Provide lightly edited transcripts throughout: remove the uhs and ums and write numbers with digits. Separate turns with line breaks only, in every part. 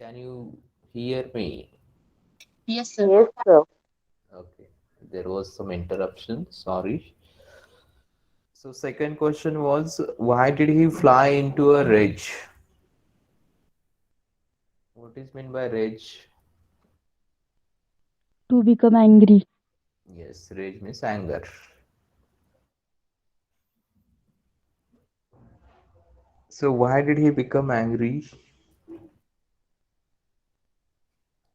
Can you hear me?
Yes, sir.
Yes, sir.
Okay, there was some interruption. Sorry. So, second question was why did he fly into a rage? What is meant by rage?
To become angry.
Yes, rage means anger. So, why did he become angry?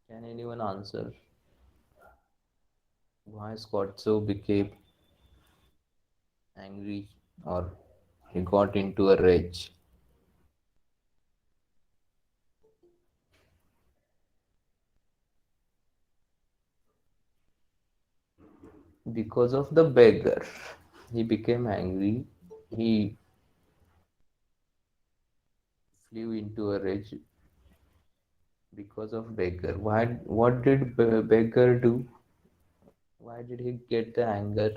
Can anyone answer? Why Scotzo became angry or he got into a rage? Because of the beggar. He became angry. He flew into a rage because of beggar. Why? What did beggar do? Why did he get the anger?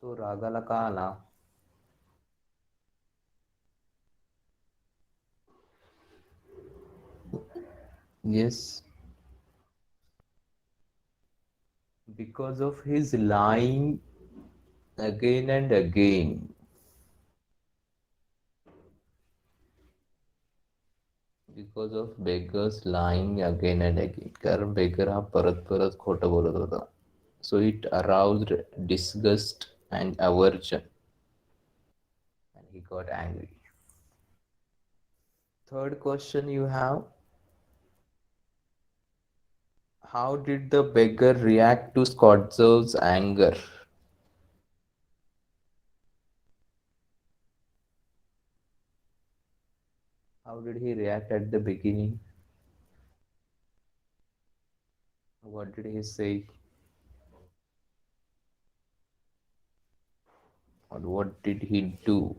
तो रागाला का आला? Yes, because of his lying again and again. Because of beggars lying again and again. कारण beggar हा परत परत खोटं बोलत होता. So it aroused disgust and aversion, and he got angry. Third question you have: how did the beggar react to Scott's anger? How did he react at the beginning? What did he say? Or what did he do?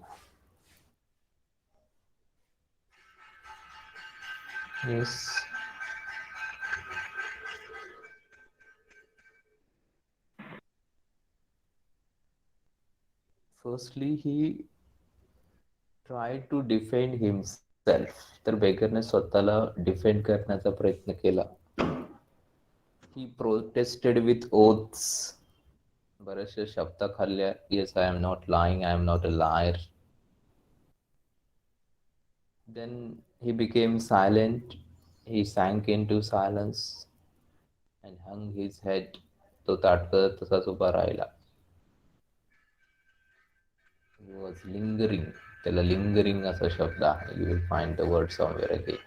Yes. Firstly, he tried to defend himself. तर बेगरने स्वतःला defend करण्याचा प्रयत्न केला. He protested with oaths. बरेचसे शब्द खाल्ल्या. Yes, I am not lying. I am not a liar. Then he became silent. He sank into silence and hung his head. तो ताटकत तसाच उभा राहिला. He was lingering. त्याला लिंगरिंग असा शब्द आहे. You will find the word somewhere again.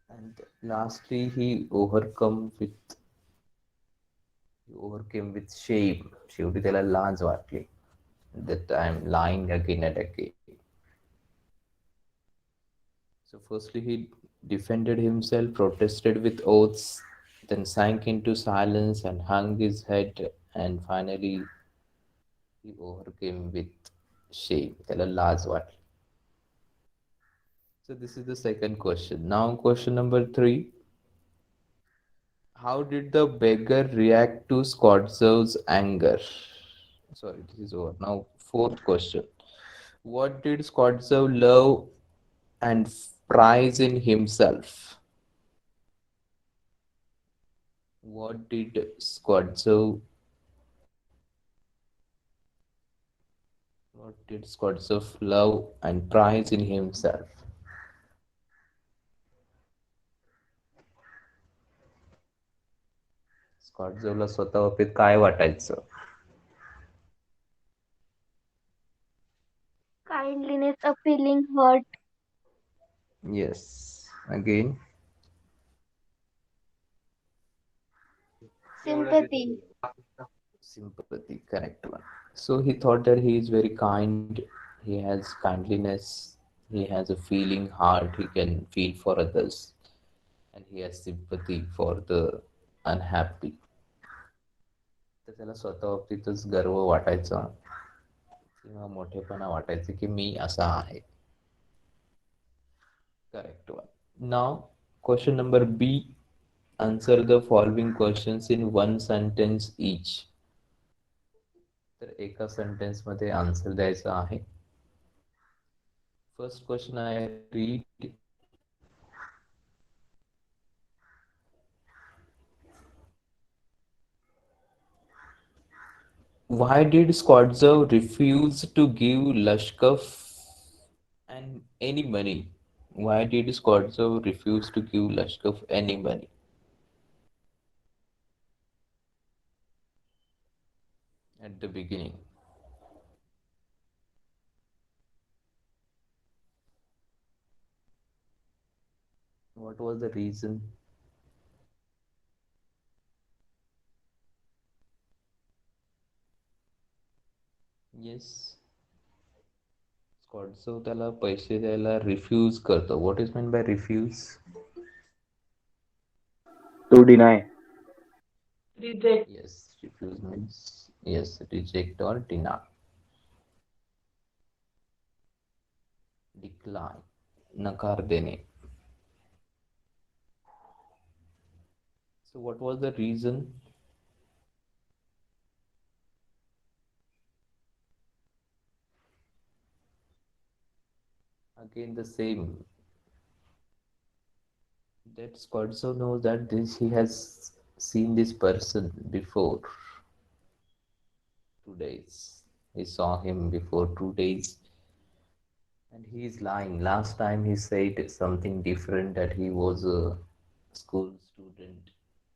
And lastly, he overcame with shame. शेवटी त्याला लाज वाटली. That I am lying again and again. So firstly, he defended himself, protested with oaths, then sank into silence and hung his head, and finally he overcame with shame. त्याला लाज वाटली. So this is the second question. Now question number 3. How did the beggar react to Scott's anger? Sorry, this is over. Now fourth question. What did Scotzo love and prize in himself? What did Squadzo love and prize in himself? स्कॉटझोला स्वतः बाबतीत काय वाटायचं?
Kindliness, a feeling hurt.
Yes. Again.
Sympathy.
Sympathy, correct one. So he thought that he is very kind, he has kindliness, he has a feeling heart, he can feel for others, and he has sympathy for the unhappy. तर त्याला स्वतः बाबतीतच गर्व वाटायचा किंवा मोठेपणा वाटायचं की मी असा आहे. Correct one. Now, question number B. Answer the following questions in one sentence each. तर एका सेंटेन्स मध्ये आन्सर द्यायचा आहे. First question I read: why did Squadzev refuse to give Lashkar and any money? Why did Squadzev refuse to give Lashkar any money at the beginning? What was the reason? Yes, Squadzev त्याला पैसे द्यायला refuse करतो. What is meant by refuse?
To deny.
Yes, refuse means yes, reject or deny, decline, नकार देणे. So what was the reason? Again the same. That Squadso knows that this he has seen this person before 2 days. He saw him before 2 days, and he is lying. Last time he said something different, that he was a school student.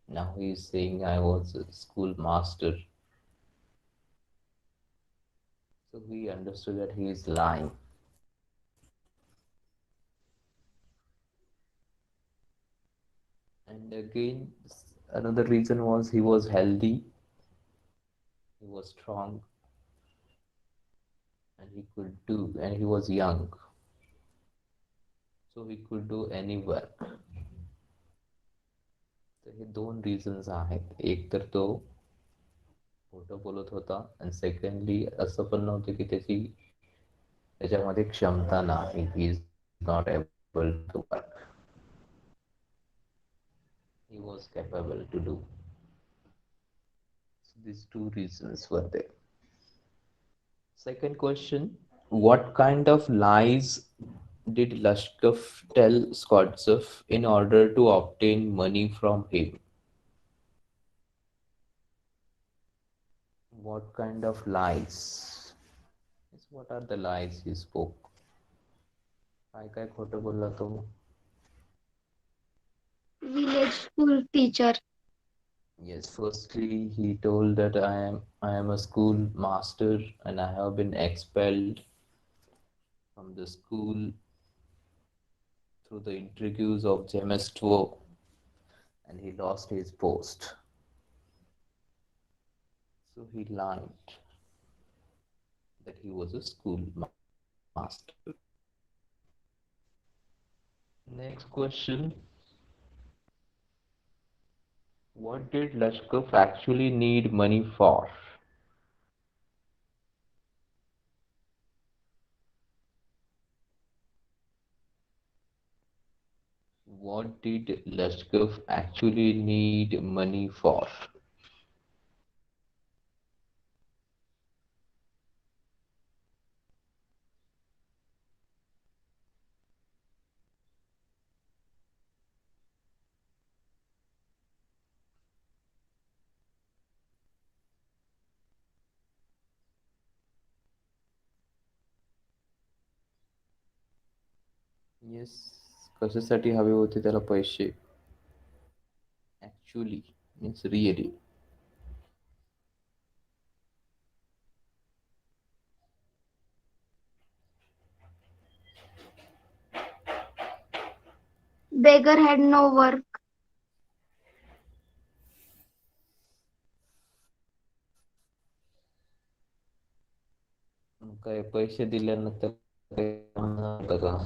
Now he is saying I was a school master. So he understood that he is lying. And again, another reason was he was healthy, he was strong, and he could do, and he was young, so he could do any work. तर हे दोन reasons आहेत. एक तर तो खोटं बोलत होता, आणि सेकंडली असं पण नव्हतं की त्याच्यामध्ये क्षमता नाही. He is not able to work. He was capable to do. So these two reasons were there. Second question: what kind of lies did Lashkar tell Skottsov in order to obtain money from him? What kind of lies? Yes, what are the lies he spoke? काय काय खोटं बोलला तो?
Village school teacher.
Yes, firstly he told that I am a school master and I have been expelled from the school through the intrigues of Gemestvo, and he lost his post. So he lied that he was a schoolmaster. Next question: what did Lashkar actually need money for? What did Lashkar actually need money for? Yes, कशासाठी हवे होते त्याला पैसे? Actually means really.
Beggar had no work.
काय पैसे दिल्यानंतर काही होतं का?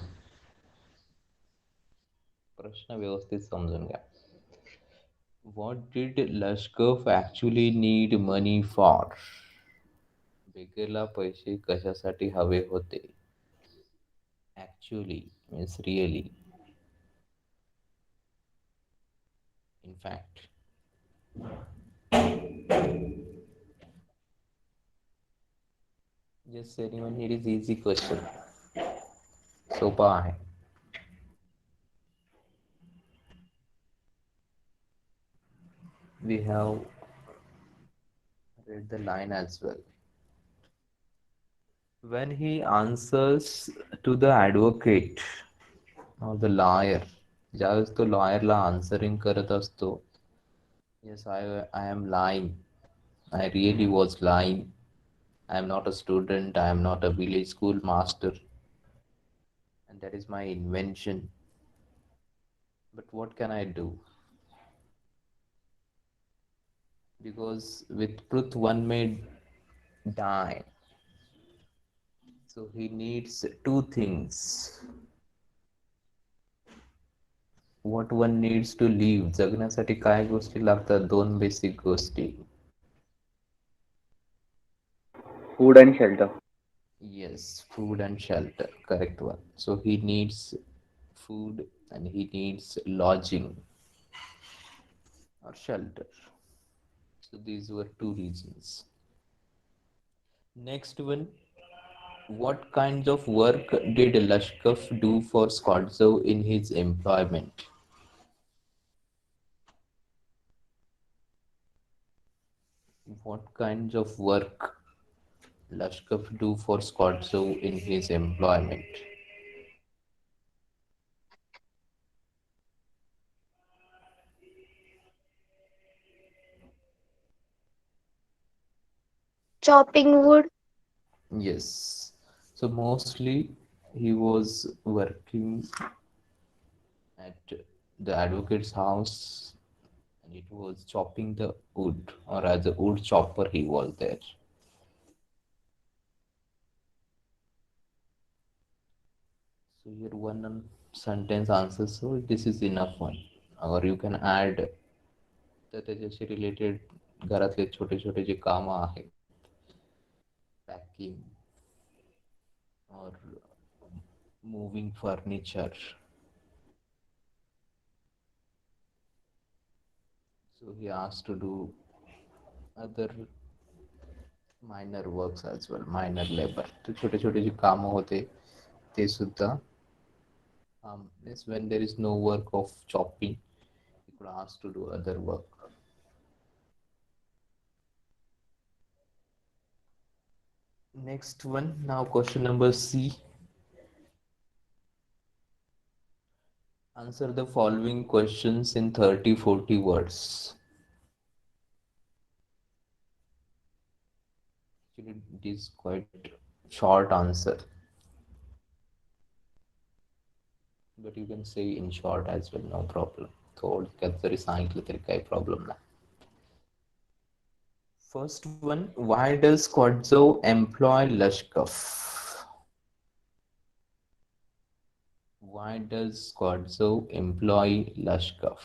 प्रश्न व्यवस्थित समजून घ्या. What did Lashkar actually need money for? बेगेला पैसे कशासाठी हवे होते? Actually means really. In fact. Yes, anyone, it is easy question. सोपा आहे. We have read the line as well. When he answers to the advocate or the lawyer, ज्यावेळेस तो लॉयरला answering करत असतो, yes, I am lying. I really was lying. I am not a student. I am not a village school master. And that is my invention. But what can I do? Because with truth one may die. So he needs two things. What one needs to live. जगण्यासाठी काय गोष्टी लागतात? दोन basic गोष्टी.
Food and shelter.
Yes, food and shelter. Correct one. So he needs food and he needs lodging or shelter. So these were two reasons. Next one, what kinds of work did Lashkar do for Scodzo in his employment? What kinds of work Lashkar do for Scodzo in his employment?
chopping wood,
Yes. So mostly he was working at the advocate's house and it was chopping the wood, or as a wood chopper he was there. So here one sentence answers, so this is enough one. Or you can add तर त्याच्याशी related घरातले छोटे छोटे जे कामं आहेत, packing और moving furniture. So he asked to do other minor works as well, minor labor. तर छोटे छोटे जे कामं होते ते सुद्धा means when there is no work of chopping, he could ask to do other work. Next one, now question number C. Answer the following questions in 30-40 words. Actually, it is quite short answer, but you can say in short as well, no problem. थोडक्यात जरी सांगितलं तरी काही problem नाही. First one, why does Quadzo employ Lashkar? Why does Quadzo employ Lashkar?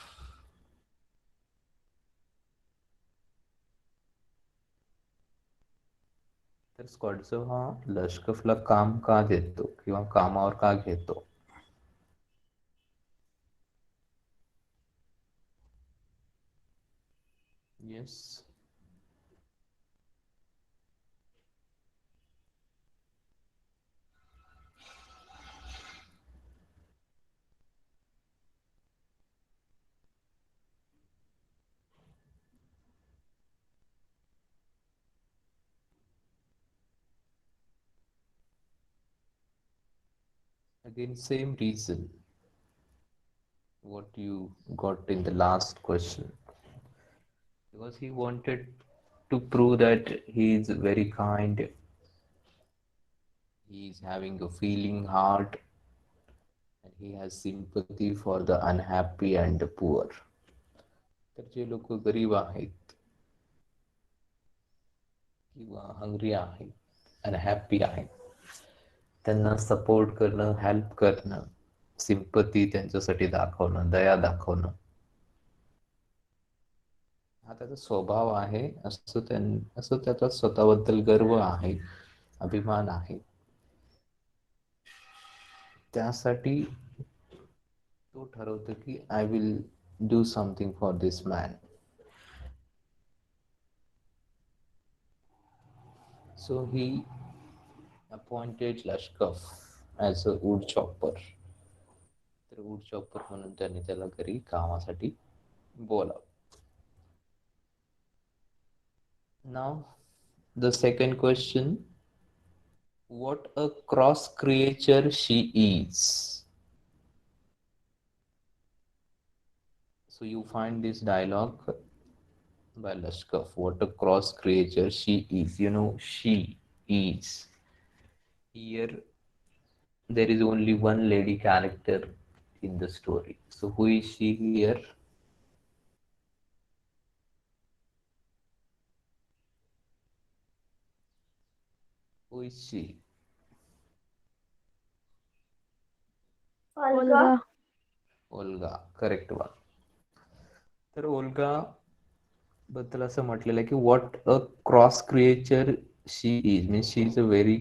तर स्कॉटझो हा लष्कफला काम का देतो किंवा कामावर का घेतो? Yes. Again, same reason what you got in the last question. Because he wanted to prove that he is very kind, he is having a feeling heart, and he has sympathy for the unhappy and the poor. तर जे लोक गरीब आहेत किंवा hungry आहेत, unhappy आहेत, त्यांना support करणं, help करणं, सिंपती त्यांच्यासाठी दाखवणं, दया दाखवणं, हा त्याचा स्वभाव आहे. असं त्याचा स्वतःबद्दल गर्व आहे, अभिमान आहे. त्यासाठी तो ठरवतो की I will do something for this man. So he appointed Lashkar as a wood chopper. तर वूड चॉपर म्हणून त्यांनी त्याला घरी कामासाठी बोलावलं. Now, the second question, what a cross creature she is. So you find this dialogue by Lashkar. What a cross creature she is. She is. Here, there is only one lady character in the story. So who is she here? Who is she?
Olga.
Olga. Correct one. तर Olga बद्दल असं म्हटलेलं आहे की what a cross creature she is means she is a very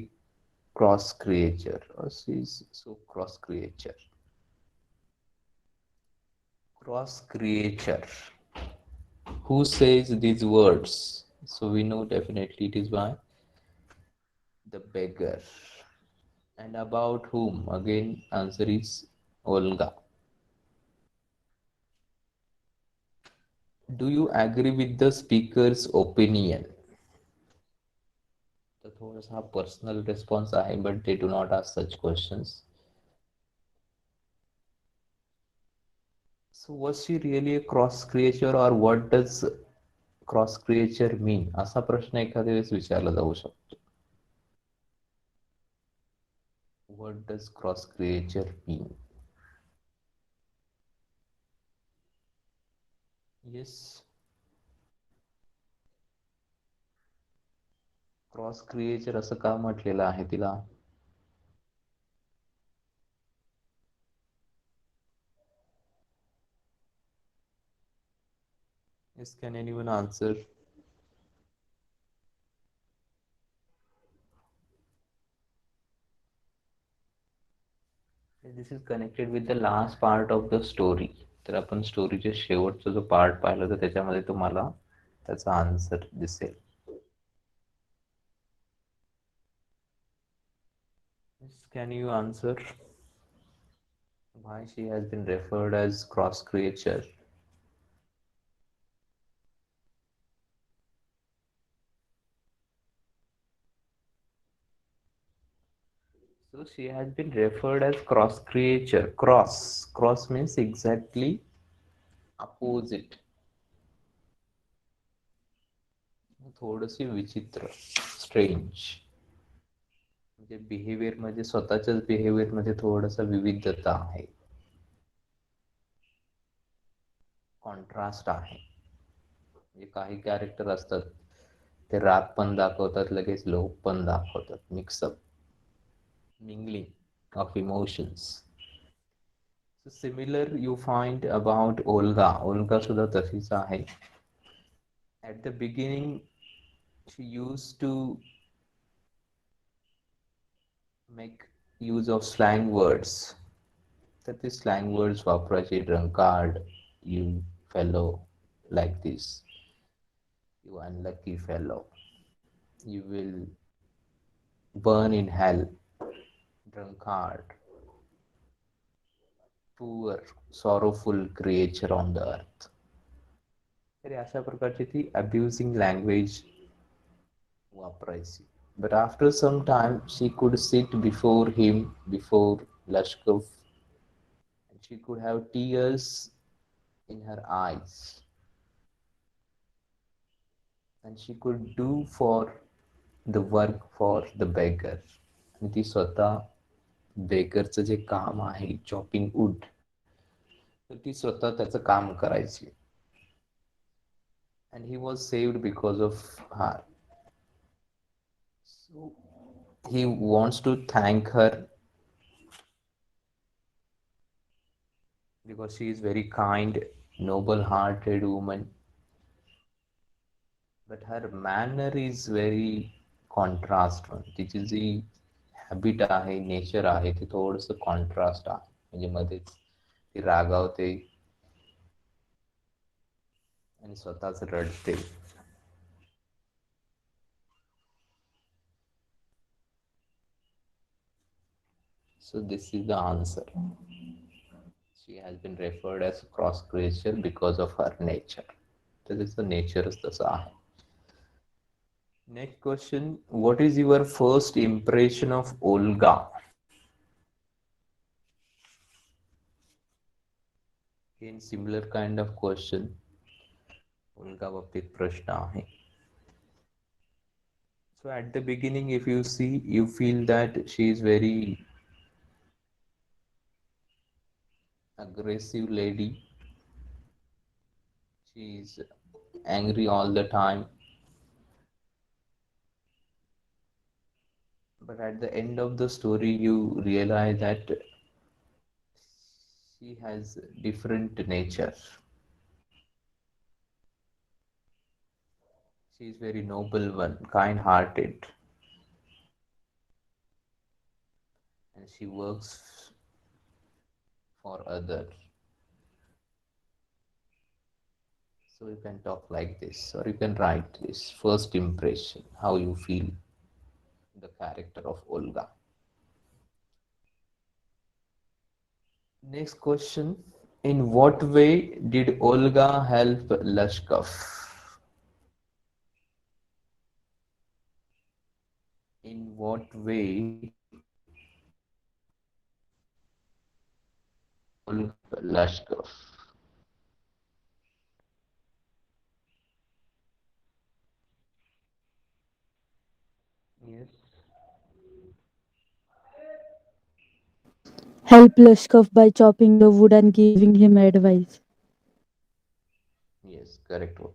cross creature she is so cross creature. Cross creature. Who says these words? So we know definitely it is by the beggar. And about whom? Again, answer is Olga. Do you agree with the speaker's opinion? तर थोडासा हा personal response आहे but they do not ask such questions. So was she really a cross creature or what does cross creature mean असा प्रश्न एखाद्या वेळेस विचारला जाऊ शकतो. What does cross creature mean. Yes, cross creature असं का म्हटलेलं आहे तिला. Yes, can anyone answer. This is connected with the last part of the story. तर आपण स्टोरीच्या शेवटचा जो पार्ट पाहिला तर त्याच्यामध्ये तुम्हाला त्याचा आन्सर दिसेल. Can you answer why she has been referred as cross creature. So she has been referred as cross creature. Cross means exactly opposite. थोडीशी विचित्र, स्ट्रेंज. म्हणजे बिहेवियर मध्ये स्वतःच्याच बिहेवियर मध्ये थोडासा विविधता आहे, कॉन्ट्रास्ट आहे. म्हणजे काही कॅरेक्टर असतात ते राग पण दाखवतात लगेच लोभ पण दाखवतात. Mix up, mingling of emotions. So similar you find about Olga. Olga सुद्धा तशीच आहे. At the beginning she used to make use of slang words. तर ते स्लँग वर्ड्स वापरायचे. Drunkard, you fellow, like this, you unlucky fellow, you will burn in hell, drunkard, poor sorrowful creature on the earth. तर अशा प्रकारची ती अब्युजिंग language वापरायची. But after some time she could sit before him, before Lashkar, and she could have tears in her eyes, and she could do for the work for the beggar. आणि ती स्वतः बेगरचं जे काम आहे चॉपिंग वूड, तर ती स्वतः त्याचं काम करायची. and he was saved because of her. So he wants to thank her because she is very kind, noble hearted woman, but her manner is very contrast. तिची जी हॅबिट आहे, नेचर आहे, ते थोडंसं कॉन्ट्रास्ट आहे. म्हणजे मध्येच ती रागावते आणि स्वतःच रडते. So this is the answer. She has been referred as cross creature because of her nature. That is the nature of the Sarhad. Next question. What is your first impression of Olga? Again, similar kind of question. Olga बाबतीत प्रश्न आहे. So at the beginning, if you see, you feel that she is very aggressive lady. She is angry all the time. But at the end of the story, you realize that she has different nature. She is very noble one, kind-hearted, and she works for others. So you can talk like this, or you can write this first impression, how you feel the character of Olga. Next question. In what way did Olga help Lashkar? In what way Olga Lashkar? Yes.
Help Lashkar by chopping the wood and giving him advice.
Yes, correct one.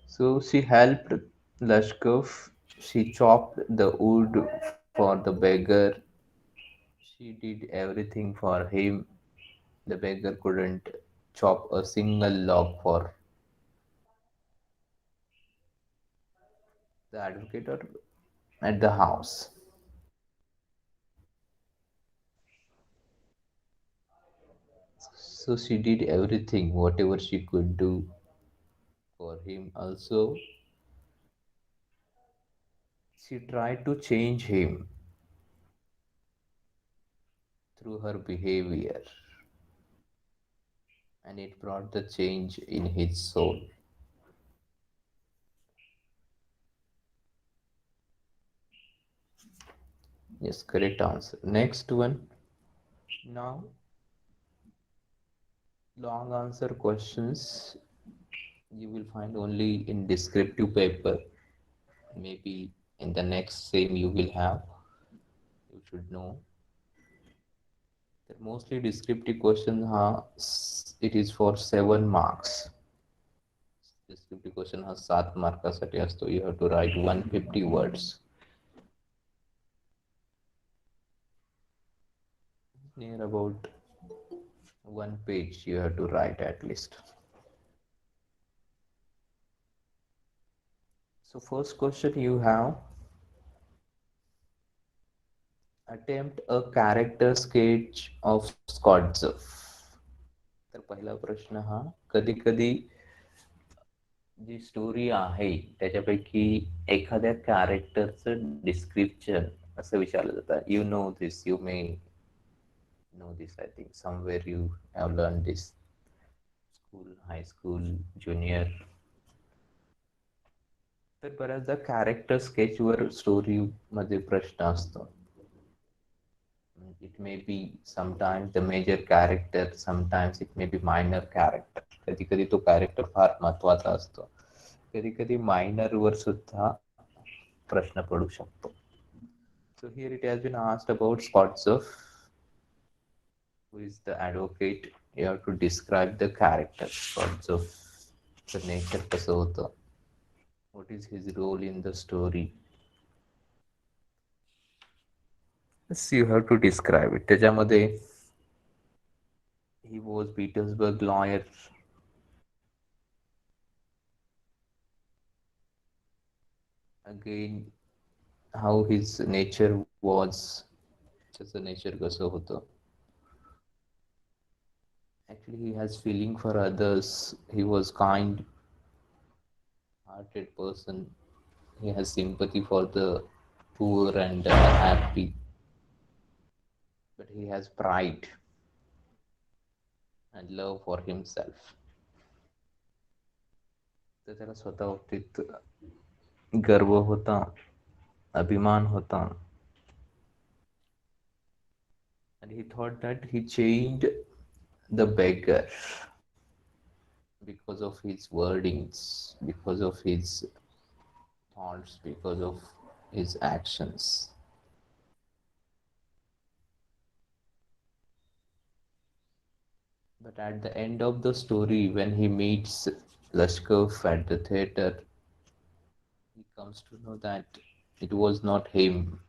So she helped Lashkar. She chopped the wood for the beggar. She did everything for him. The beggar couldn't chop a single log for the advocate or at the house. So she did everything, whatever she could do for him. Also, she tried to change him through her behavior, and it brought the change in his soul. Yes, correct answer. Next one. Now, long answer questions you will find only in descriptive paper. Maybe in the next same you will have. You should know that mostly descriptive questions are it is for 7 marks. Descriptive question has 7 मार्कासाठी असतो. You have to write 150 words. Near about 1 page you have to write at least. So first question you have, attempt a character sketch of Scott's. तर पहिला प्रश्न हा, कधी कधी जी story आहे त्याच्यापैकी एखाद्या कॅरेक्टरचं डिस्क्रिप्शन असं विचारलं जातं. You know this, you may know this, I think somewhere you have learn this, school, high school, junior. तर बऱ्याचदा कॅरेक्टर स्केचवर स्टोरी मध्ये प्रश्न असतो. It may be sometimes the major character, sometimes it may be minor character. कधी कधी तो character फार महत्वाचा असतो, कधी कधी मायनर वर सुद्धा प्रश्न पडू शकतो. So here it has been asked about Skottsov, who is the advocate. You have to describe the character. Skottsov, the nature कसं होतं, what is his role in the story. Yes, you have to describe it. त्याच्यामध्ये he was Petersburg lawyer. Again, how his nature was, त्याचं nature कसं होतं. Actually, he has feeling for others. He was kind-hearted person. He has sympathy for the poor and happy. but he has pride and love for himself. तर त्याला स्वतः बाबतीत गर्व होता, अभिमान होता, and he thought that he changed the beggar because of his wordings, because of his thoughts, because of his actions. But at the end of the story, when he meets Lashkar at the theater, he comes to know that it was not him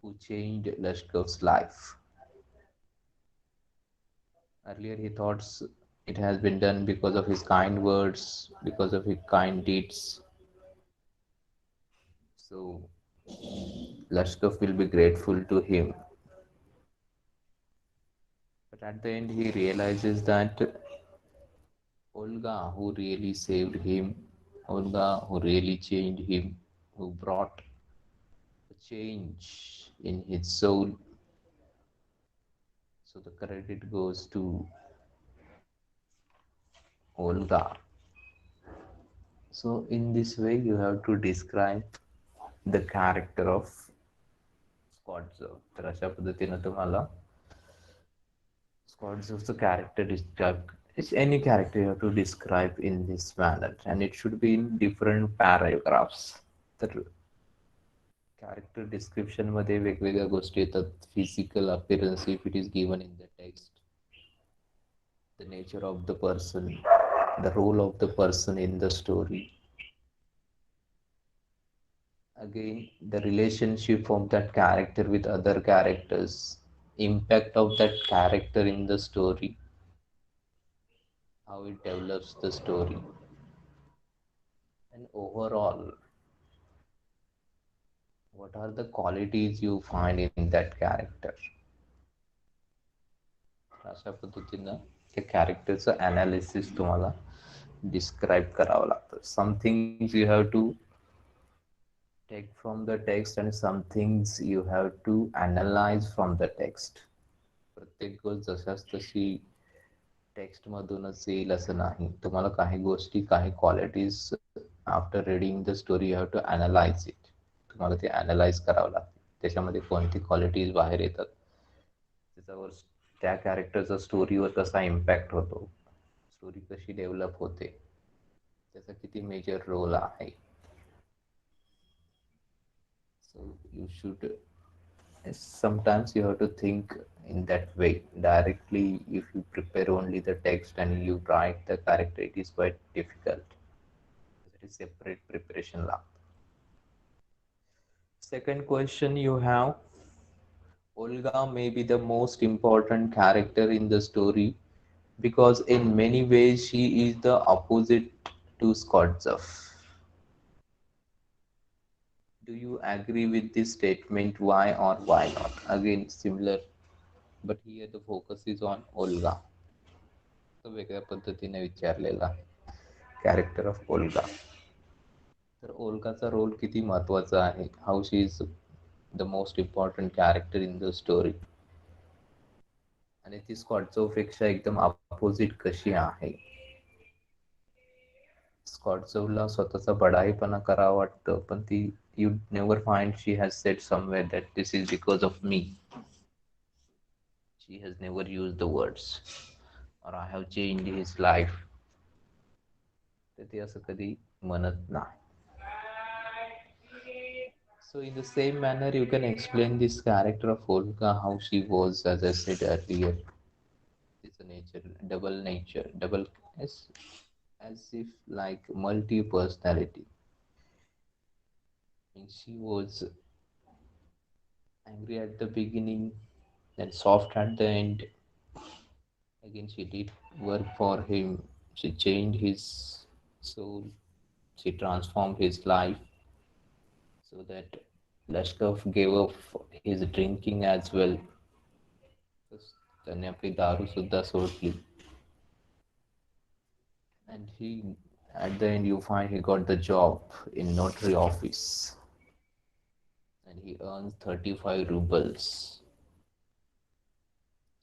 who changed Lashkar's life. Earlier, he thought it has been done because of his kind words, because of his kind deeds. So, Lashkar will be grateful to him. But at the end, he realizes that Olga, who really saved him, Olga, who really changed him, who brought a change in his soul. So the credit goes to Olga. So in this way, you have to describe the character of Squadzo. तर अशा पद्धतीनं तुम्हाला Squadzov's character describe. It's any character you have to describe in this manner, and it should be in different paragraphs. तर character description मध्ये वेगवेगळ्या गोष्टी येतात. Physical appearance if it is given in the text, the nature of the person, the role of the person in the story, again the relationship of that character with other characters, impact of that character in the story, how it develops the story, and overall what are the qualities you find in that character. अशा पद्धतीनं त्या कॅरेक्टरचं analysis तुम्हाला describe करावं लागतं. Some things you have to take from the text and some things you have to analyse from the text. प्रत्येक गोष्ट जशाच तशी टेक्स्टमधूनच येईल असं नाही. तुम्हाला काही गोष्टी, काही qualities after reading the story you have to analyse it. तुम्हाला ते अनालाइज करावं लागते. त्याच्यामध्ये कोणती क्वालिटीज बाहेर येतात, त्याच्यावर त्या कॅरेक्टरचा स्टोरीवर कसा इम्पॅक्ट होतो, स्टोरी कशी डेव्हलप होते, त्याचा किती मेजर रोल आहे. So you should sometimes you have to think in that way. Directly, if you prepare only the text and you write the character, it is quite difficult. It is separate preparation lab. Second question you have, Olga may be the most important character in the story because in many ways she is the opposite to Skotsov. Do you agree with this statement? Why or why not? Again, similar, but here the focus is on Olga. तो वेगळ्या पद्धतीने विचारलेला character of Olga. तर ओल्गाचा role किती महत्वाचा आहे, how she is the most important character in the story, आणि ती स्कॉटचोपेक्षा एकदम अपोजिट कशी आहे. स्कॉटचोला स्वतःचा बडाईपणा करावा वाटतं, पण ती you never find she has said somewhere that this is because of me. She has never use the words or I have changed his life. तर ती असं कधी म्हणत नाही. So in the same manner, you can explain this character of Olga, how she was, as I said earlier. It's a nature, double nature, double as if like multi-personality. And she was angry at the beginning, then soft at the end. Again, she did work for him. She changed his soul. She transformed his life so that Lashkar gave up his drinking as well. त्याने आपली दारू सुद्धा सोडली. And he, at the end, you find he got the job in notary office, and he earns 35 rubles.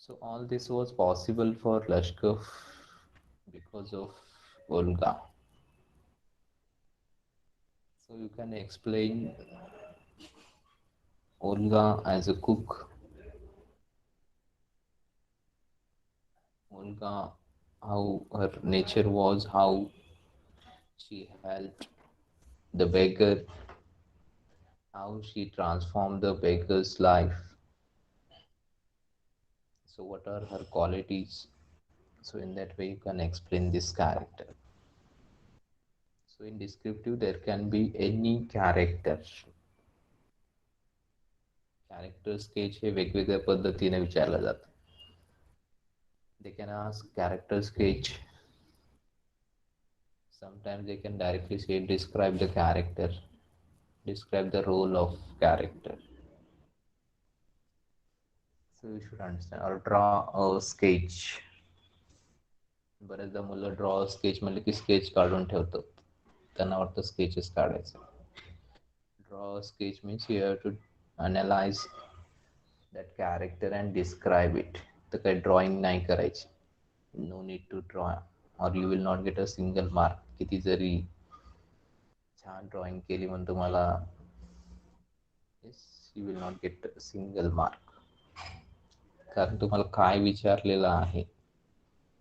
So all this was possible for Lashkar because of Olga. So you can explain Olga as a cook, Olga, how her nature was, how she helped the beggar, how she transformed the beggar's life. So, what are her qualities? So, in that way, you can explain this character. So, in descriptive, there can be any character. Character sketch हे वेगवेगळ्या पद्धतीने विचारलं जातं. They can ask character sketch. Sometimes they can directly say describe the character, describe the role of character. So you should understand or draw a sketch. बऱ्याचदा मुलं draw sketch म्हणलं की sketch काढून ठेवतात. त्यांना वाटतं स्केचेस काढायचं. Draw sketch means you have to analyze that character and describe it. तर काही ड्रॉइंग नाही करायची. No need to draw or you will not get a single mark. किती जरी छान ड्रॉइंग केली म्हणून तुम्हाला yes, you will not get a single mark. कारण तुम्हाला काय विचारलेलं आहे.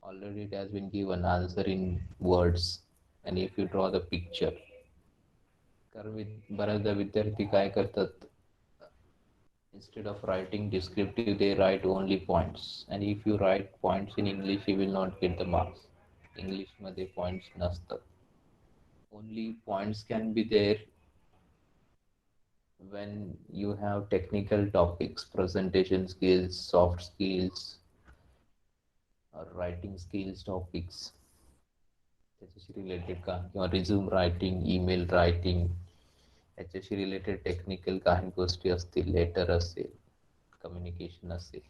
Already it has been given answer in words and if you draw the picture. कारण बऱ्याचदा विद्यार्थी काय करतात, instead of writing descriptive they write only points and if you write points in English you will not get the marks. English मध्ये points नसतात. Only points can be there when you have technical topics, presentation skills, soft skills, or writing skills topics त्याच्याशी related का किंवा resume writing, email writing याच्याशी related technical काही गोष्टी असतील, letter असेल, कम्युनिकेशन असेल,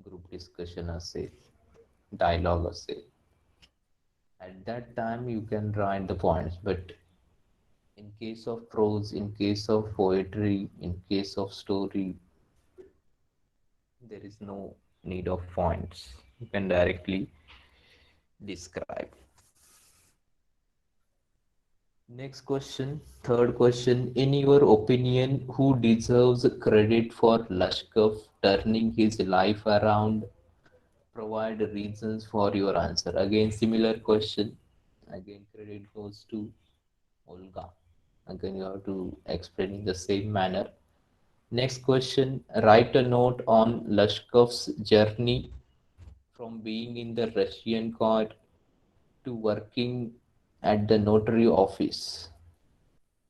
ग्रुप डिस्कशन असेल, डायलॉग असेल. At that time you can write the points, but in case of prose, in case of poetry, in case of story, there is no need of points. You can directly describe. Next question, third question. In your opinion, who deserves credit for Lashkar turning his life around? Provide reasons for your answer. Again, similar question. Again, credit goes to Olga. Again, you have to explain in the same manner. Next question. Write a note on Lashkar's journey from being in the Russian court to working at the notary office.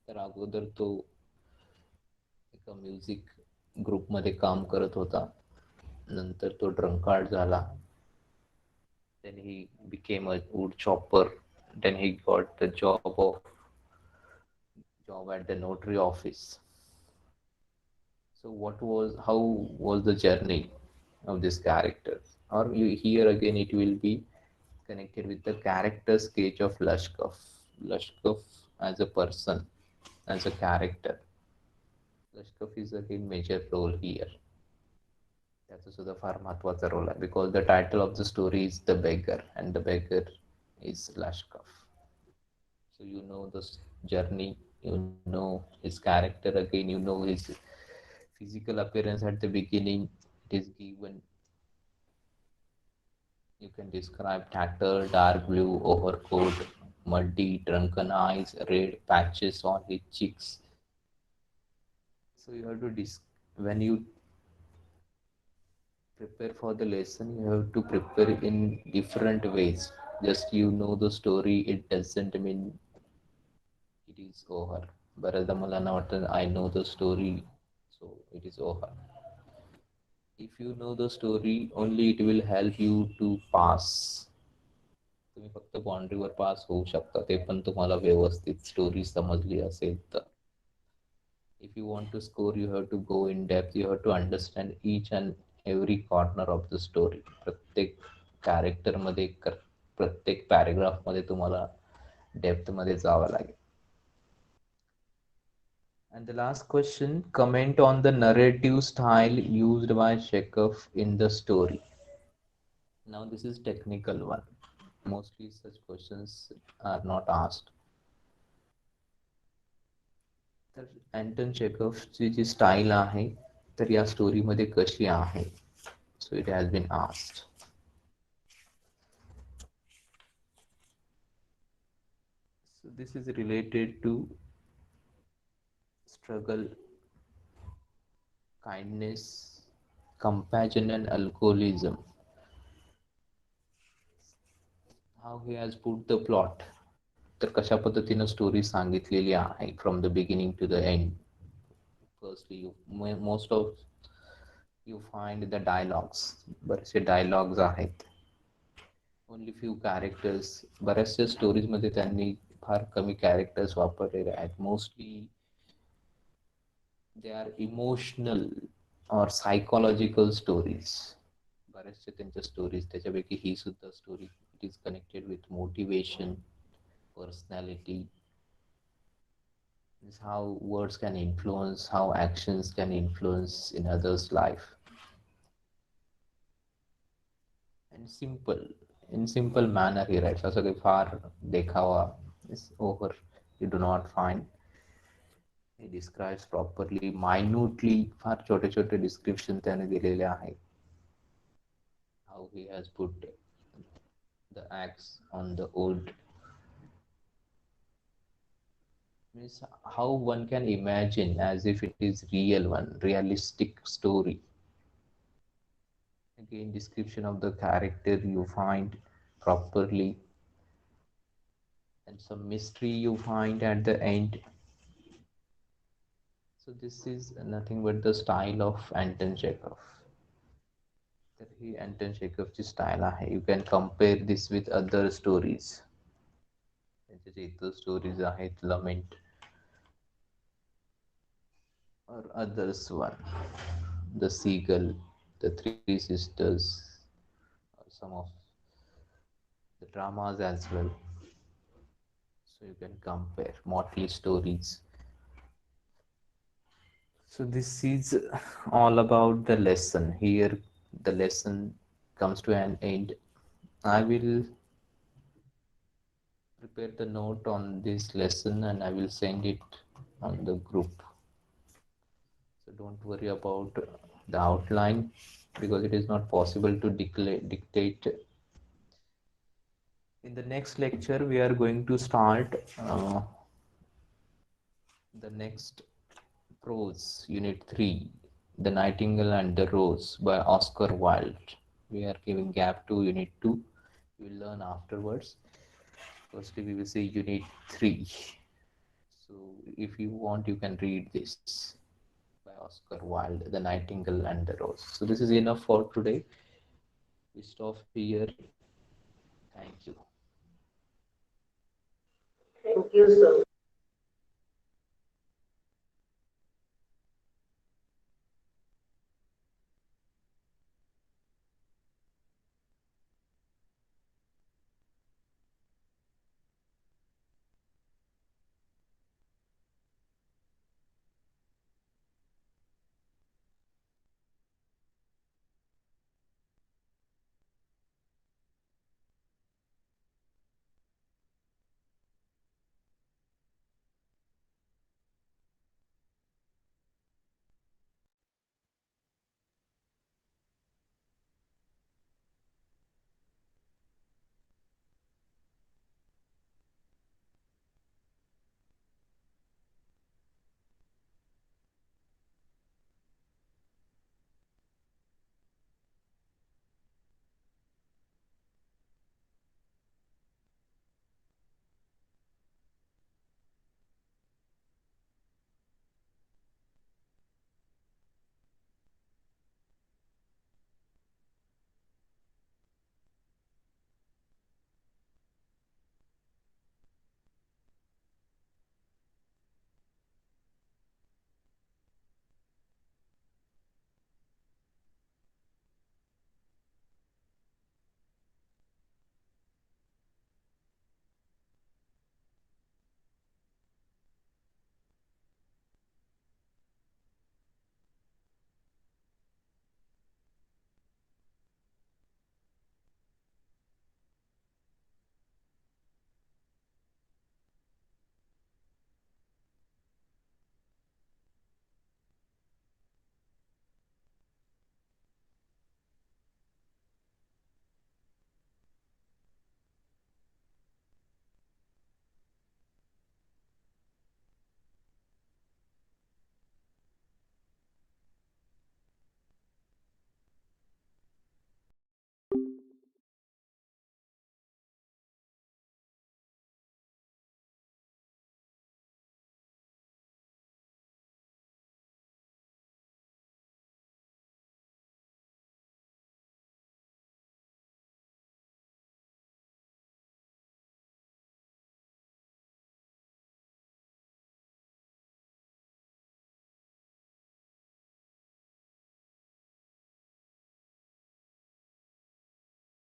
तर अगोदर तो एका music ग्रुपमध्ये काम करत होता. नंतर तो ड्रंकार्ड झाला. Then he became a wood chopper. Then he got the job at the notary office. So how was the journey of this character? Or you, here again it will be connected with the character sketch of Lashkar. Lashkar as a person, as a character. Lashkar is again major role here. त्याचा सुद्धा फार महत्वाचा role आहे because the title of the story is The Beggar and the beggar is Lashkar. So you know this journey, you know his character again, you know his physical appearance at the beginning. It is given. You can describe tattered, dark blue overcoat, muddy, drunken eyes, red patches on his cheeks. So you have to when you prepare for the lesson, you have to prepare in different ways. Just you know the story, it doesn't mean it is over. बऱ्याचदा मुलांना वाटतं I know the story, so it is over. If you know the story, only it will help you to pass. तुम्ही फक्त बाउंड्रीवर पास होऊ शकता, ते पण तुम्हाला व्यवस्थित स्टोरी समजली असेल तर. If you want to score, you have to go in depth, you have to understand each and every corner of the story. प्रत्येक कॅरेक्टर मध्ये, प्रत्येक पॅरेग्राफ मध्ये तुम्हाला डेप्थ मध्ये जावं लागेल. And the last question, comment on the narrative style used by Chekhov in the story. Now this is technical one. Mostly such questions are not asked. तर अँटन चेखवची जी style आहे तर या स्टोरीमध्ये कशी आहे so it has been asked so this is related to struggle, kindness, compassion and alcoholism. How he has put the plot. तर कशा पद्धतीनं स्टोरी सांगितलेली आहे from the beginning to the end. Firstly most of you find the dialogues, बरेचसे dialogues आहेत. Only few characters, बऱ्याचशा स्टोरीजमध्ये त्यांनी फार कमी कॅरेक्टर्स वापरलेले आहेत. मोस्टली दे आर इमोशनल और सायकोलॉजिकल स्टोरीज. बऱ्याचशा त्यांच्या स्टोरीज, त्याच्यापैकी ही सुद्धा story it is connected with motivation, personality, how words can influence, how actions can influence in others' life. And simple, in simple manner he writes. असं काही फार देखावा is over you do not find. He describes properly, minutely, फार छोटे छोटे description त्याने दिलेले आहेत. How he has put the axe on the wood, means how one can imagine as if it is real one, realistic story. Again, description of the character you find properly, and some mystery you find at the end. So this is nothing but the style of Anton Chekhov. तर ही Anton चेखवची style आहे. You can compare this with other stories. त्यांचे जे इतर stories आहेत, Lament और others one, the Seagull, the Three Sisters, some of the dramas as well. So you can compare motley stories. So this is all about the lesson. Here the lesson comes to an end. I will prepare the note on this lesson and I will send it on the group. So don't worry about the outline because it is not possible to dictate. In the next lecture, we are going to start the next prose, Unit 3, The Nightingale and the Rose by Oscar Wilde. We are giving gap to Unit 2. We will learn afterwards. Firstly, we will see Unit 3. So if you want, you can read this by Oscar Wilde, The Nightingale and the Rose. So this is enough for today. We stop here. Thank you.
Thank you, sir.